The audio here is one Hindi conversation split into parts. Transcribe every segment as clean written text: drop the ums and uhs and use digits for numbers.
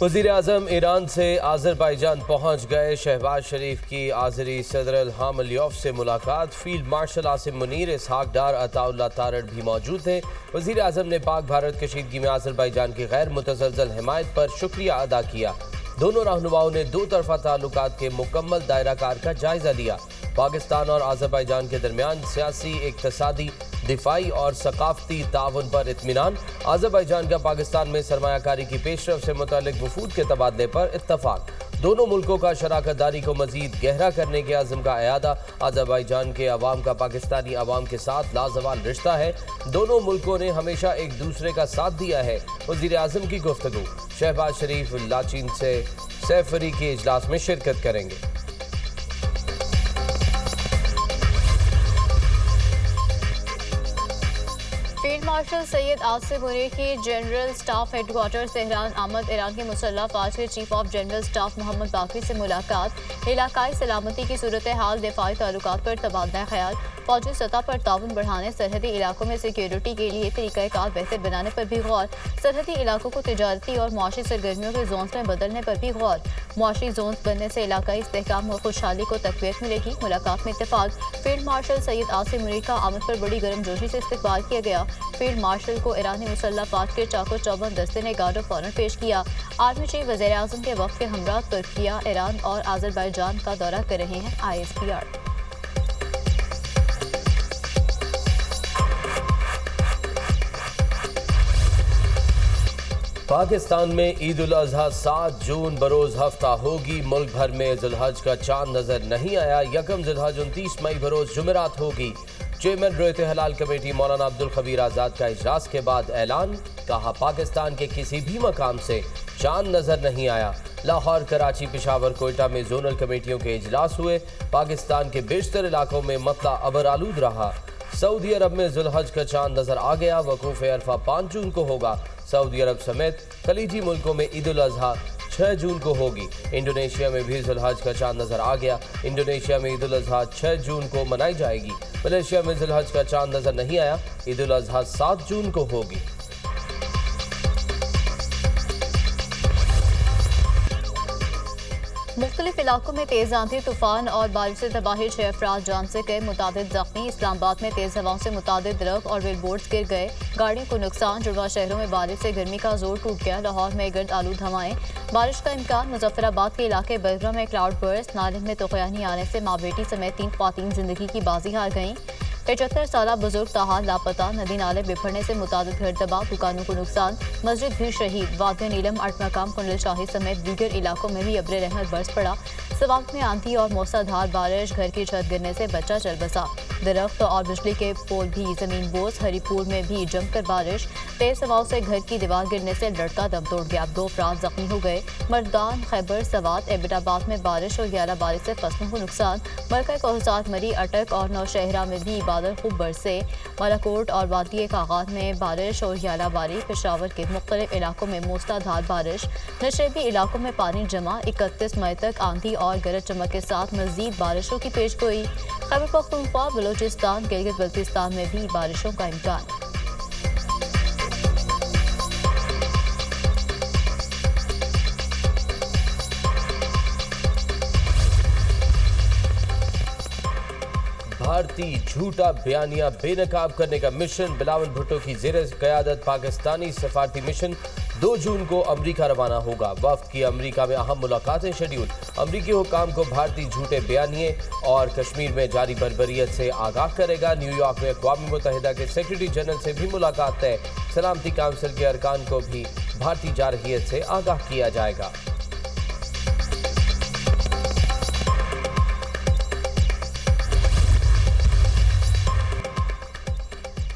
वज़ीर-ए-आज़म ईरान से आज़रबाईजान पहुँच गए। शहबाज शरीफ की आज़री सदर इल्हाम अलियव से मुलाकात। फील्ड मार्शल आसिम मुनीर, इसहाक डार, अताउल्लाह तारड़ भी मौजूद थे। वज़ीर-ए-आज़म ने पाक भारत कशीदगी में आज़रबाईजान की गैर मुतज़लज़ल हिमायत पर शुक्रिया अदा किया। दोनों रहनुमाओं ने दो तरफ़ा ताल्लुकात के मुकम्मल दायरा कार का जायज़ा लिया। पाकिस्तान और आज़रबाईजान के दरमियान सियासी, इक़्तिसादी, दिफाई और सकाफ़ती ताउन पर इत्मीनान। आज़रबाईजान का पाकिस्तान में सरमायाकारी की पेशरफ से मुताल्लिक़ वफूद के तबादले पर इत्तफ़ाक़। दोनों मुल्कों का शराकत दारी को मज़ीद गहरा करने के अज़्म का अयादा। आज़रबाईजान के अवाम का पाकिस्तानी अवाम के साथ लाजवाल रिश्ता है। दोनों मुल्कों ने हमेशा एक दूसरे का साथ दिया है। वज़ीर-ए-आज़म की गुफ्तगू। शहबाज शरीफ लाचीन से सैफरी के इजलास में शिरकत करेंगे। फील्ड मार्शल सैयद आसिम मुनीर की जनरल स्टाफ हेडक्वार्टर तेहरान आमद। ईरान के मुसल्लह फ़ौज के chief of general staff Mohammad Bagheri से मुलाकात। इलाकाई सलामती की सूरत हाल, दिफाई ताल्लुकात पर तबादला ख्याल। फौजी सतह पर ताउन बढ़ाने, सरहदी इलाकों में सिक्योरिटी के लिए तरीक़ाकार बेहतर बनाने पर भी गौर। सरहदी इलाकों को तिजारती और मुआशी सरगर्मियों के जोन्स में बदलने पर भी गौर। मुआशी जोन्स बनने से इलाकाई इस्तेहकाम और खुशहाली को तक़वियत मिलेगी। मुलाकात में इत्तेफाक। फील्ड मार्शल सैयद आसिम मुनीर का आमद पर बड़ी गर्मजोशी से इस्तकबाल किया गया। फील्ड मार्शल को ईरानी मुसल्लह फ़ौज के चाको चौबंद दस्ते ने गार्ड ऑफ ऑनर पेश किया। आर्मी चीफ वज़ीर-ए-आज़म के वक्त के हमरा तुर्किया, ईरान और आज़रबाईजान का दौरा कर रहे हैं। ISPR। पाकिस्तान में ईद उल अज़हा 7 जून बरोज़ हफ्ता होगी। मुल्क भर में ज़ुल्हज का चांद नजर नहीं आया। यकम ज़ुल्हज 29 मई बरोज़ जुमेरात होगी। चेयरमैन रोयत हलाल कमेटी मौलाना अब्दुल खबीर आज़ाद का इजलास के बाद ऐलान। कहा, पाकिस्तान के किसी भी मकाम से चांद नजर नहीं आया। लाहौर, कराची, पेशावर, कोयटा में जोनल कमेटियों के इजलास हुए। पाकिस्तान के बेशतर इलाकों में मतला अबर आलूद रहा। सऊदी अरब में ज़ुल्हज का चांद नजर आ गया। वकूफ़ अरफा 5 जून को होगा। सऊदी अरब समेत खलीजी मुल्कों में ईद उल अज़हा 6 जून को होगी। इंडोनेशिया में भी ज़ुल्हज का चांद नजर आ गया। इंडोनेशिया में ईद उल अज़हा 6 जून को मनाई जाएगी। मलेशिया में ज़ुल्हज का चांद नजर नहीं आया। ईद उल अज़हा 7 जून को होगी। मुख्तलिफ इलाकों में तेज आंधी, तूफान और बारिश से तबाही, 6 अफराद जान से गए, मुतादिद जख्मी। इस्लामाबाद में तेज हवाओं से मुतादिद दरख्त और बिलबोर्ड्स गिर गए, गाड़ियों को नुकसान। जुड़वा शहरों में बारिश से गर्मी का जोर टूट गया। लाहौर में गर्द आलूद हवाएं, बारिश का इम्कान। मुजफ्फराबाद के इलाके बरगरा में क्लाउड बर्स्ट, नालिन में तोक़यानी आने से माँ बेटी समेत 3 ख़वातीन जिंदगी की बाजी हार गईं। 75 साल बुजुर्ग ताहाल लापता, नदी नाले बिफरने से मुतादिद घर तबाह, दुकानों को नुकसान। मस्जिद भी शहीद। वादिया नीलम, अटमकाम, कुंडल शाही समेत दीगर इलाकों में भी अब्र रहमत बरस पड़ा। सवात में आंधी और मूसलाधार बारिश, घर की छत गिरने से बच्चा चल बसा। दरख्त और बिजली के पोल भी जमीन बोस। हरीपुर में भी जमकर बारिश, तेज हवाओं से घर की दीवार गिरने से लड़का दम तोड़ गया। 2 अफराद जख्मी हो गए। मर्दान, खैबर, सवात, एबटाबाद में बारिश और ग्याला बारिश से फसलों को नुकसान। मरकज़ कोहसार, मरी, अटक और नौशहरा में भी बादल खूब बरसे। मलाकोट और वादिये कागात में बारिश और ग्यालाबारी। पेशावर के मुख्तलिफ इलाकों में मूसलाधार बारिश। नशेबी इलाकों में पानी जमा। 31 मई तक आंधी और गरज चमक के साथ मजीद बारिशों की पेशगोई। खैबर पख्तूनख्वा, बलोचिस्तान, गिलगित बल्तिस्तान में भी बारिशों का इम्कान। भारतीय झूठा बयानिया बेनकाब करने का मिशन। बिलावल भुट्टो की ज़ेर क़यादत पाकिस्तानी सफारती मिशन 2 जून को अमरीका रवाना होगा। वफ़द की अमरीका में अहम मुलाकातें शेड्यूल। अमरीकी हुकाम को भारतीय झूठे बयानिए और कश्मीर में जारी बर्बरियत से आगाह करेगा। न्यूयॉर्क में अक़वाम मुत्तहिदा के सेक्रेटरी जनरल से भी मुलाकात तय। सलामती काउंसिल के अरकान को भी भारतीय जारहियत से आगाह किया जाएगा।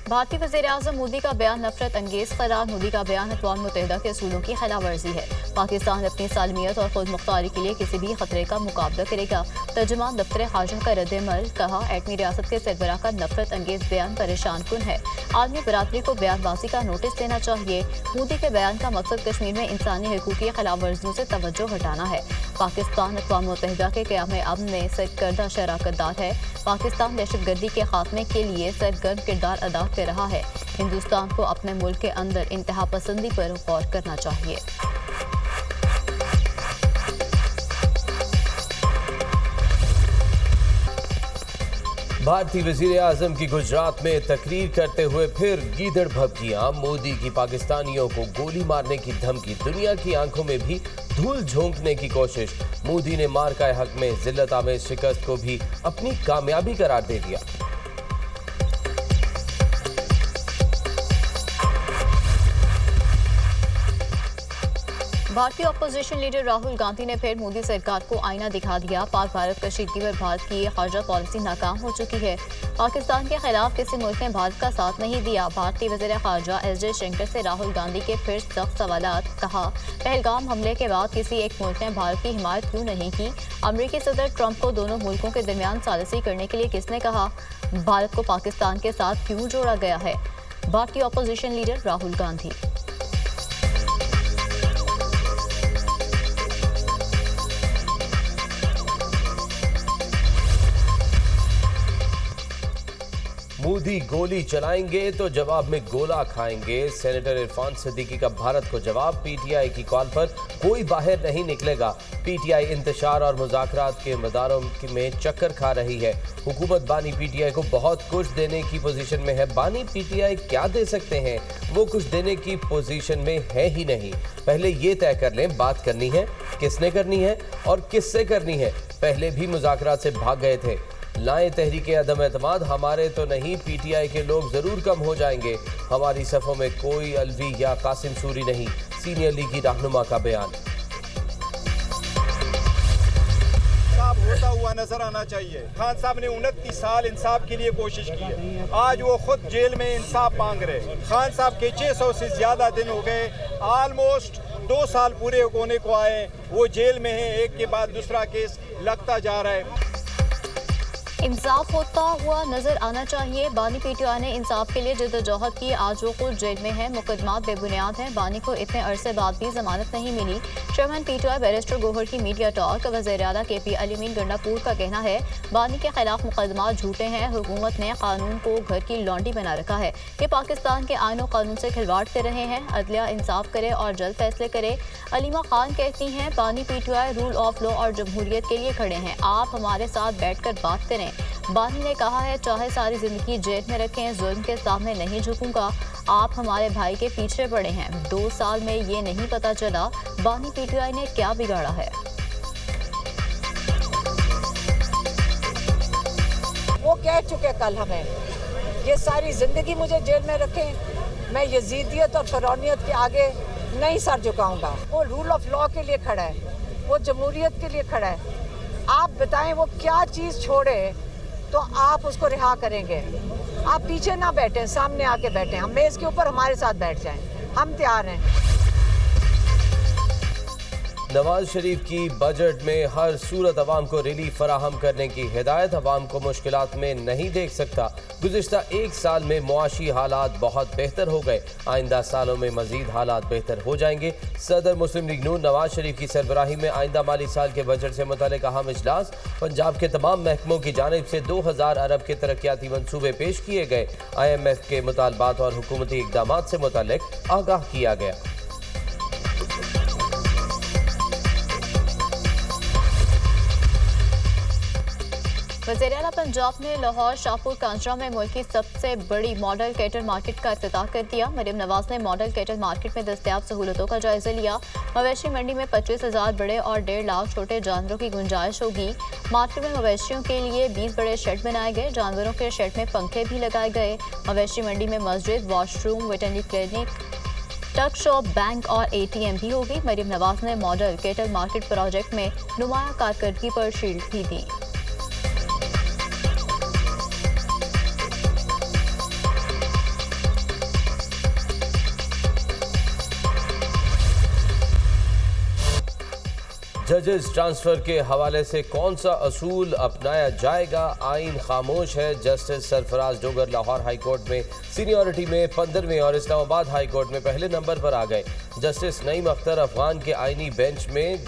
भारतीय वज़ीर-ए-आज़म मोदी का बयान नफरत अंगेज करार। मोदी का बयान अक़वाम मुत्तहिदा के असूलों की खिलाफ वर्जी है। पाकिस्तान अपनी सालमियत और खुद मुख्तारी के लिए किसी भी खतरे का मुकाबला करेगा। तर्जुमान दफ्तर खारजा का रद्द-ए-अमल। कहा, एटमी रियासत के सरबराह का नफरत अंगेज बयान परेशान कुन है। आलमी बरादरी को बयानबाजी का नोटिस देना चाहिए। मोदी के बयान का मकसद कश्मीर में इंसानी हकूक़ की खिलाफ वर्जियों से तवज्जो हटाना है। पाकिस्तान अक़वाम मुत्तहिदा के क़याम अमन में सरकर्दा शराकतदार है। पाकिस्तान दहशतगर्दी के खात्मे के लिए सरगर्म किरदार अदा कर रहा है। हिंदुस्तान को अपने मुल्क के अंदर इंतहा पसंदी पर गौर करना चाहिए। भारतीय वजीर आजम की गुजरात में तकरीर करते हुए फिर गीदड़ भभकियां। मोदी की पाकिस्तानियों को गोली मारने की धमकी। दुनिया की आंखों में भी धूल झोंकने की कोशिश। मोदी ने मार्का हक में जिल्लत आमेज शिकस्त को भी अपनी कामयाबी करार दे दिया। भारतीय अपोजिशन लीडर राहुल गांधी ने फिर मोदी सरकार को आईना दिखा दिया। पाक भारत कशीदगी पर भारत की खारजा पॉलिसी नाकाम हो चुकी है। पाकिस्तान के खिलाफ किसी मुल्क ने भारत का साथ नहीं दिया। भारतीय वज़ीर ख़ारजा एस जयशंकर से राहुल गांधी के फिर सख्त सवालात। कहा, पहलगाम हमले के बाद किसी एक मुल्क ने भारत की हिमायत क्यों नहीं की? अमरीकी सदर ट्रंप को दोनों मुल्कों के दरमियान सालिसी करने के लिए किसने कहा? भारत को पाकिस्तान के साथ क्यों जोड़ा गया है? भारतीय अपोजिशन लीडर राहुल गांधी। मोदी गोली चलाएंगे तो जवाब में गोला खाएंगे। सेनेटर इरफान सिद्दीकी का भारत को जवाब। पीटीआई की कॉल पर कोई बाहर नहीं निकलेगा। पीटीआई इंतशार और मुज़ाकरात के मदारों में चक्कर खा रही है। हुकूमत बानी पीटीआई को बहुत कुछ देने की पोजीशन में है। बानी पीटीआई क्या दे सकते हैं? वो कुछ देने की पोजीशन में है ही नहीं। पहले ये तय कर लें बात करनी है, किसने करनी है और किससे करनी है। पहले भी मुज़ाकरात से भाग गए थे। लाएं तहरीके अदम एतमाद। हमारे तो नहीं, पीटीआई के लोग जरूर कम हो जाएंगे। हमारी सफ़ों में कोई अलवी या कासिम सूरी नहीं। सीनियर लीगी रहनुमा का बयान। होता हुआ नजर आना चाहिए। खान साहब ने 29 साल इंसाफ के लिए कोशिश की है। आज वो खुद जेल में इंसाफ मांग रहे। खान साहब के 600 से ज्यादा दिन हो गए। ऑलमोस्ट 2 साल पूरे होने को आए। वो जेल में है। एक के बाद दूसरा केस लगता जा रहा है। इंसाफ होता हुआ नजर आना चाहिए। बानी पीटीआई ने इंसाफ के लिए जद्दोजहद की। आज वो खुद जेल में है। मुकदमात बेबुनियाद हैं। बानी को इतने अरसे बाद भी जमानत नहीं मिली। चेयरमैन पीटीआई बैरिस्टर गोहर की मीडिया टॉक। वज़ीर आला KP अली मीन गंडापुर का कहना है, बानी के खिलाफ मुकदमात झूठे हैं। हुकूमत ने कानून को घर की लौंडी बना रखा है। ये पाकिस्तान के आईन और कानून से खिलवाड़ कर रहे हैं। अदलिया इंसाफ करे और जल्द फैसले करे। अलीमा खान कहती हैं, बानी पीटीआई रूल ऑफ लॉ और जमहूरियत के लिए खड़े हैं। आप हमारे साथ बैठकर बात करें। बानी ने कहा है, चाहे सारी जिंदगी जेल में रखें, जुल्म के सामने नहीं झुकूंगा। आप हमारे भाई के पीछे पड़े हैं। 2 साल में ये नहीं पता चला बानी पीटीआई ने क्या बिगाड़ा है। वो कह चुके कल हमें, ये सारी जिंदगी मुझे जेल में रखें, मैं यजीदियत और फरौनियत के आगे नहीं सर झुकाऊंगा। वो रूल ऑफ लॉ के लिए खड़ा है, वो जमहूरियत के लिए खड़ा है। आप बताएं वो क्या चीज़ छोड़े तो आप उसको रिहा करेंगे। आप पीछे ना बैठें, सामने आके बैठें। हम मेज़ के ऊपर हमारे साथ बैठ जाएं, हम तैयार हैं। नवाज शरीफ की बजट में हर सूरत अवाम को रिलीफ फराहम करने की हिदायत। अवाम को मुश्किलात में नहीं देख सकता। गुज़िश्ता 1 साल में मुआशी हालात बहुत बेहतर हो गए। आइंदा सालों में मजीद हालात बेहतर हो जाएंगे। सदर मुस्लिम लीग नून नवाज शरीफ की सरबराही में आइंदा माली साल के बजट से मुतालिक अहम इजलास। पंजाब के तमाम महकमों की जानिब से 2000 अरब के तरक्याती मनसूबे पेश किए गए। IMF के मुतालबात और हुकूमती इकदामात से मुतालिक आगाह किया गया। वज़ीर आला पंजाब ने लाहौर शाहपुर कांजरा में मुल्क की सबसे बड़ी मॉडल कैटल मार्केट का इफ्तिताह कर दिया। मरियम नवाज ने मॉडल कैटल मार्केट में दस्तयाब सहूलतों का जायजा लिया। मवेशी मंडी में 25,000 बड़े और 1.5 लाख छोटे जानवरों की गुंजाइश होगी। मार्केट में मवेशियों के लिए 20 बड़े शेड बनाए गए। जानवरों के शेड में पंखे भी लगाए गए। मवेशी मंडी में मस्जिद, वॉशरूम, वेटरनरी क्लिनिक, टक शॉप, बैंक और ATM भी होगी। मरियम नवाज ने मॉडल कैटल मार्केट प्रोजेक्ट में नुमाया कारकर्दगी पर शील्ड भी दी। जजेस ट्रांसफर के हवाले से कौन सा असूल अपनाया जाएगा? आइन खामोश है। Justice Sarfaraz Dogar Lahore high court में सीनियरिटी में 15वें और इस्लामाबाद हाई कोर्ट में पहले नंबर पर आ गए। जस्टिस नईम अख्तर अफगान के आइनी बेंच में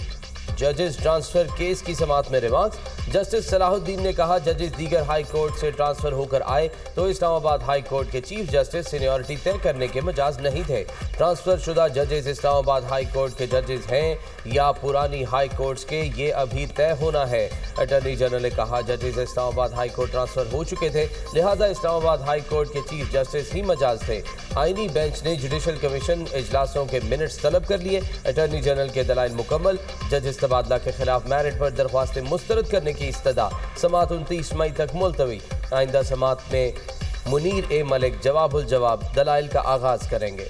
जजेस ट्रांसफर केस की समाअत में रिमार्क्स। जस्टिस सलाहुद्दीन ने कहा, जजेस दीगर हाई कोर्ट से ट्रांसफर होकर आए तो इस्लामाबाद हाई कोर्ट के चीफ जस्टिस सीनियरिटी तय करने के मजाज नहीं थे। ट्रांसफर शुदा जजेस इस्लामाबाद हाई कोर्ट के जजेस हैं या पुरानी हाई कोर्ट्स के, ये अभी तय होना है। अटॉर्नी जनरल ने कहा, जजेस इस्लामाबाद हाई कोर्ट ट्रांसफर हो चुके थे, लिहाजा इस्लामाबाद हाई कोर्ट के चीफ जस्टिस ही मजाज थे। आईनी बेंच ने जुडिशल कमीशन इजलासों के मिनट्स तलब कर लिए। अटॉर्नी जनरल के दलाइल मुकम्मल। जजेस तबादला के खिलाफ मेरिट पर दरख्वास्तें मुस्तरद करने की इस्तदा। समाअत 29 मई तक मुलतवी। आइंदा समाअत में मुनीर ए मलिक जवाबुल जवाब दलाइल का आगाज करेंगे।